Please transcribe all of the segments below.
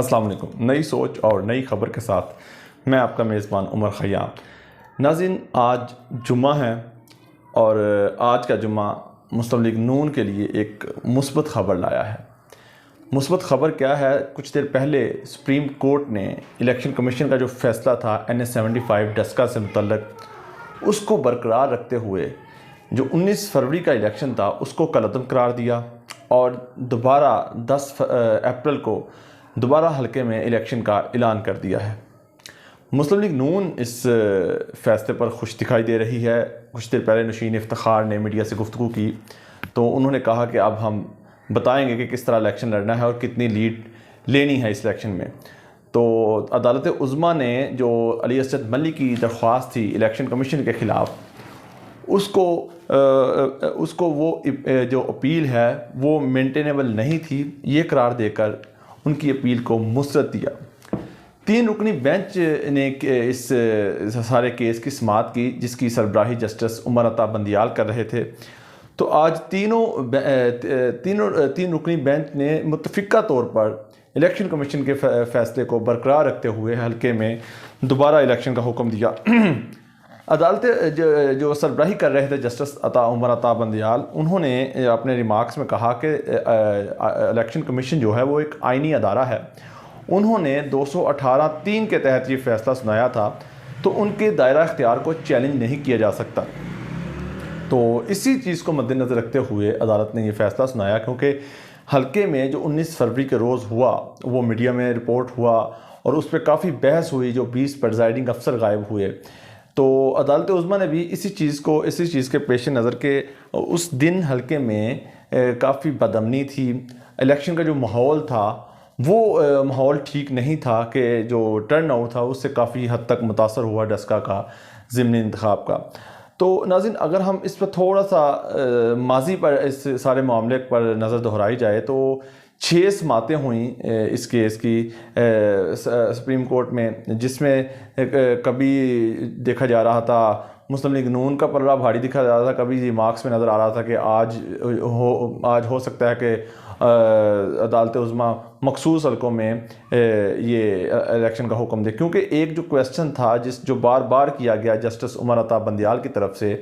السلام علیکم۔ نئی سوچ اور نئی خبر کے ساتھ میں آپ کا میزبان عمر خیام۔ ناظرین، آج جمعہ ہے اور آج کا جمعہ مسلم لیگ نون کے لیے ایک مثبت خبر لایا ہے۔ مثبت خبر کیا ہے؟ کچھ دیر پہلے سپریم کورٹ نے الیکشن کمیشن کا جو فیصلہ تھا NS-75 ڈسکا سے متعلق، اس کو برقرار رکھتے ہوئے جو 19 فروری کا الیکشن تھا اس کو کالعدم قرار دیا اور دوبارہ 10 اپریل کو دوبارہ حلقے میں الیکشن کا اعلان کر دیا ہے۔ مسلم لیگ نون اس فیصلے پر خوش دکھائی دے رہی ہے۔ کچھ دیر پہلے نشین افتخار نے میڈیا سے گفتگو کی تو انہوں نے کہا کہ اب ہم بتائیں گے کہ کس طرح الیکشن لڑنا ہے اور کتنی لیڈ لینی ہے اس الیکشن میں۔ تو عدالت عظمیٰ نے جو علی اسد ملی کی درخواست تھی الیکشن کمیشن کے خلاف، اس کو وہ جو اپیل ہے وہ مینٹینیبل نہیں تھی، یہ قرار دے کر ان کی اپیل کو مسترد دیا۔ 3 رکنی بینچ نے اس سارے کیس کی سماعت کی، جس کی سربراہی جسٹس عمر عطا بندیال کر رہے تھے۔ تو آج تین رکنی بینچ نے متفقہ طور پر الیکشن کمیشن کے فیصلے کو برقرار رکھتے ہوئے حلقے میں دوبارہ الیکشن کا حکم دیا۔ عدالت جو سربراہی کر رہے تھے جسٹس عمر عطا بندیال، انہوں نے اپنے ریمارکس میں کہا کہ الیکشن کمیشن جو ہے وہ ایک آئینی ادارہ ہے۔ انہوں نے 218(3) کے تحت یہ فیصلہ سنایا تھا، تو ان کے دائرہ اختیار کو چیلنج نہیں کیا جا سکتا۔ تو اسی چیز کو مد نظر رکھتے ہوئے عدالت نے یہ فیصلہ سنایا، کیونکہ حلقے میں جو 19 فروری کے روز ہوا وہ میڈیا میں رپورٹ ہوا اور اس پہ کافی بحث ہوئی، جو 20 پریزائڈنگ افسر غائب ہوئے۔ تو عدالت عظمیٰ نے بھی اسی چیز کے پیش نظر کے اس دن حلقے میں کافی بدامنی تھی، الیکشن کا جو ماحول تھا وہ ماحول ٹھیک نہیں تھا، کہ جو ٹرن آؤٹ تھا اس سے کافی حد تک متاثر ہوا ڈسکا کا ضمنی انتخاب کا۔ تو ناظرین، اگر ہم اس پر تھوڑا سا ماضی پر اس سارے معاملے پر نظر دہرائی جائے تو 6 سماعتیں ہوئیں اس کیس کی سپریم کورٹ میں، جس میں کبھی دیکھا جا رہا تھا مسلم لیگ نون کا پلڑا بھاری دکھا جا رہا تھا، کبھی ریمارکس میں نظر آ رہا تھا کہ آج ہو سکتا ہے کہ عدالت عظمیٰ مخصوص حلقوں میں یہ الیکشن کا حکم دے، کیونکہ ایک جو کویسچن تھا جو بار بار کیا گیا جسٹس عمر عطا بندیال کی طرف سے،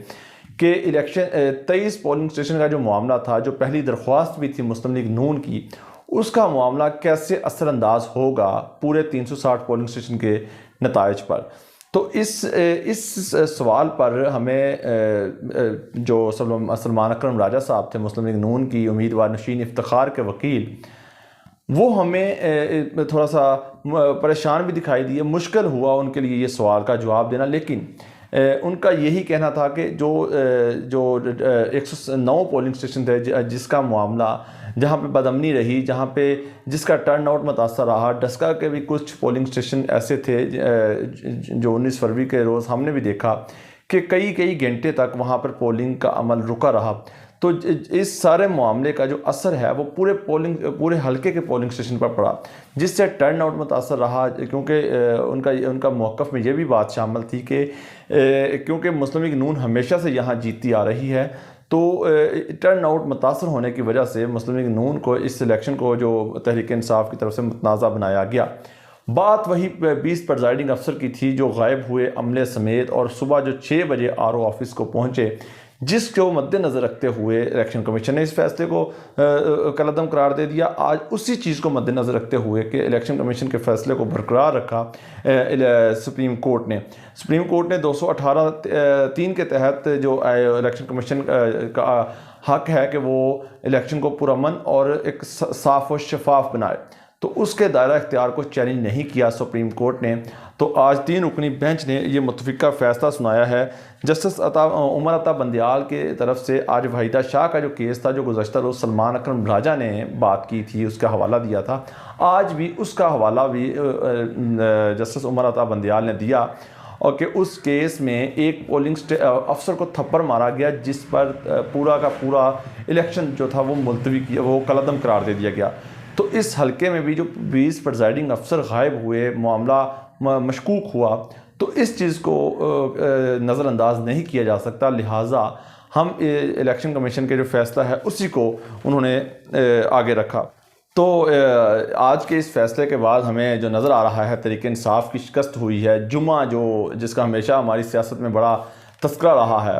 کہ الیکشن 23 پولنگ اسٹیشن کا جو معاملہ تھا، جو پہلی درخواست بھی تھی مسلم لیگ نون کی، اس کا معاملہ کیسے اثر انداز ہوگا پورے 360 پولنگ اسٹیشن کے نتائج پر۔ تو اس سوال پر ہمیں جو سلمان اکرم راجہ صاحب تھے مسلم لیگ نون کی امیدوار نشین افتخار کے وکیل، وہ ہمیں تھوڑا سا پریشان بھی دکھائی دیے، مشکل ہوا ان کے لیے یہ سوال کا جواب دینا، لیکن ان کا یہی کہنا تھا کہ جو 109 پولنگ اسٹیشن تھے جس کا معاملہ، جہاں پہ بدامنی رہی، جس کا ٹرن آؤٹ متاثر رہا، ڈسکا کے بھی کچھ پولنگ اسٹیشن ایسے تھے جو 19 فروری کے روز ہم نے بھی دیکھا کہ کئی گھنٹے تک وہاں پر پولنگ کا عمل رکا رہا۔ تو اس سارے معاملے کا جو اثر ہے وہ پورے حلقے کے پولنگ اسٹیشن پر پڑا، جس سے ٹرن آؤٹ متاثر رہا، کیونکہ ان کا موقف میں یہ بھی بات شامل تھی کہ کیونکہ مسلم لیگ نون ہمیشہ سے یہاں جیتتی آ رہی ہے، تو ٹرن آؤٹ متاثر ہونے کی وجہ سے مسلم لیگ نون کو اس الیکشن کو جو تحریک انصاف کی طرف سے متنازع بنایا گیا۔ بات وہی 20 پریزائڈنگ افسر کی تھی جو غائب ہوئے عملے سمیت، اور صبح جو 6 بجے RO آفس کو پہنچے، جس کو مد نظر رکھتے ہوئے الیکشن کمیشن نے اس فیصلے کو کالعدم قرار دے دیا۔ آج اسی چیز کو مد نظر رکھتے ہوئے کہ الیکشن کمیشن کے فیصلے کو برقرار رکھا سپریم کورٹ نے 218(3) کے تحت جو الیکشن کمیشن کا حق ہے کہ وہ الیکشن کو پرامن اور ایک صاف و شفاف بنائے، تو اس کے دائرہ اختیار کو چیلنج نہیں کیا سپریم کورٹ نے۔ تو آج 3 رکنی بینچ نے یہ متفقہ فیصلہ سنایا ہے۔ جسٹس عمر عطا بندیال کے طرف سے آج وحیدہ شاہ کا جو کیس تھا، جو گزشتہ روز سلمان اکرم راجہ نے بات کی تھی، اس کا حوالہ دیا تھا، آج بھی اس کا حوالہ بھی جسٹس عمر عطا بندیال نے دیا، اور کہ اس کیس میں ایک پولنگ افسر کو تھپڑ مارا گیا، جس پر پورا کا پورا الیکشن جو تھا وہ ملتوی کیا، وہ کالعدم قرار دے دیا گیا۔ تو اس حلقے میں بھی جو 20 پریزائڈنگ افسر غائب ہوئے، معاملہ مشکوک ہوا، تو اس چیز کو نظر انداز نہیں کیا جا سکتا، لہٰذا ہم الیکشن کمیشن کے جو فیصلہ ہے اسی کو انہوں نے آگے رکھا۔ تو آج کے اس فیصلے کے بعد ہمیں جو نظر آ رہا ہے تحریک انصاف کی شکست ہوئی ہے. جمعہ جس کا ہمیشہ ہماری سیاست میں بڑا تذکرہ رہا ہے,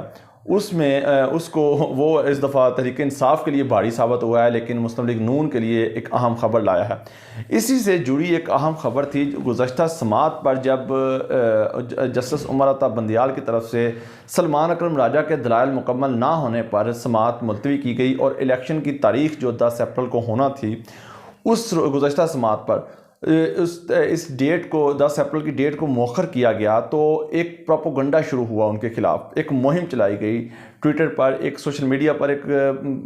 اس میں اس کو وہ اس دفعہ تحریک انصاف کے لیے بھاری ثابت ہوا ہے, لیکن مسلم لیگ نون کے لیے ایک اہم خبر لایا ہے. اسی سے جڑی ایک اہم خبر تھی گزشتہ سماعت پر, جب جسٹس عمر عطا بندیال کی طرف سے سلمان اکرم راجہ کے دلائل مکمل نہ ہونے پر سماعت ملتوی کی گئی, اور الیکشن کی تاریخ جو 10 اپریل کو ہونا تھی, اس گزشتہ سماعت پر اس ڈیٹ کو 10 اپریل کی ڈیٹ کو مؤخر کیا گیا. تو ایک پروپیگنڈا شروع ہوا ان کے خلاف, ایک مہم چلائی گئی ٹویٹر پر, ایک سوشل میڈیا پر ایک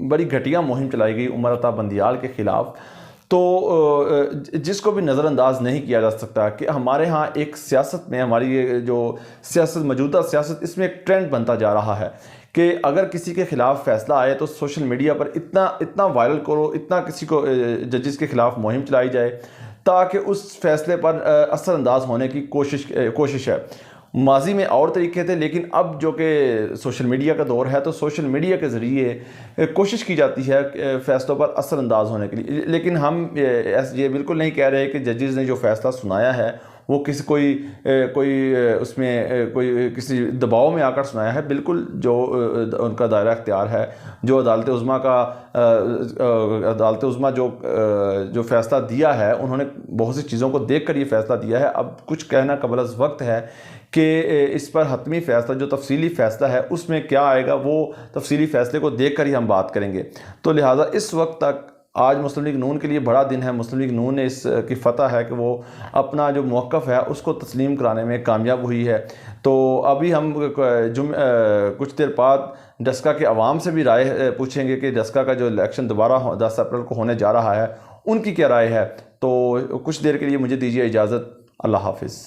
بڑی گھٹیا مہم چلائی گئی عمر عطا بندیال کے خلاف. تو جس کو بھی نظر انداز نہیں کیا جا سکتا کہ ہمارے ہاں ایک سیاست میں, ہماری جو سیاست موجودہ سیاست, اس میں ایک ٹرینڈ بنتا جا رہا ہے کہ اگر کسی کے خلاف فیصلہ آئے تو سوشل میڈیا پر اتنا وائرل کرو, اتنا کسی کو ججز کے خلاف مہم چلائی جائے تاکہ اس فیصلے پر اثر انداز ہونے کی کوشش ہے. ماضی میں اور طریقے تھے, لیکن اب جو کہ سوشل میڈیا کا دور ہے تو سوشل میڈیا کے ذریعے کوشش کی جاتی ہے فیصلوں پر اثر انداز ہونے کے لیے. لیکن ہم یہ بالکل نہیں کہہ رہے کہ ججز نے جو فیصلہ سنایا ہے وہ کوئی اس میں کوئی کسی دباؤ میں آ کر سنایا ہے. بالکل جو ان کا دائرہ اختیار ہے, جو عدالت عظمیٰ جو فیصلہ دیا ہے, انہوں نے بہت سی چیزوں کو دیکھ کر یہ فیصلہ دیا ہے. اب کچھ کہنا قبل از وقت ہے کہ اس پر حتمی فیصلہ, جو تفصیلی فیصلہ ہے اس میں کیا آئے گا, وہ تفصیلی فیصلے کو دیکھ کر ہی ہم بات کریں گے. تو لہٰذا اس وقت تک آج مسلم لیگ نون کے لیے بڑا دن ہے. مسلم لیگ نون نے اس کی فتح ہے کہ وہ اپنا جو موقف ہے اس کو تسلیم کرانے میں کامیاب ہوئی ہے. تو ابھی ہم کچھ دیر بعد ڈسکا کے عوام سے بھی رائے پوچھیں گے کہ ڈسکا کا جو الیکشن دوبارہ 10 اپریل کو ہونے جا رہا ہے ان کی کیا رائے ہے. تو کچھ دیر کے لیے مجھے دیجیے اجازت. اللہ حافظ.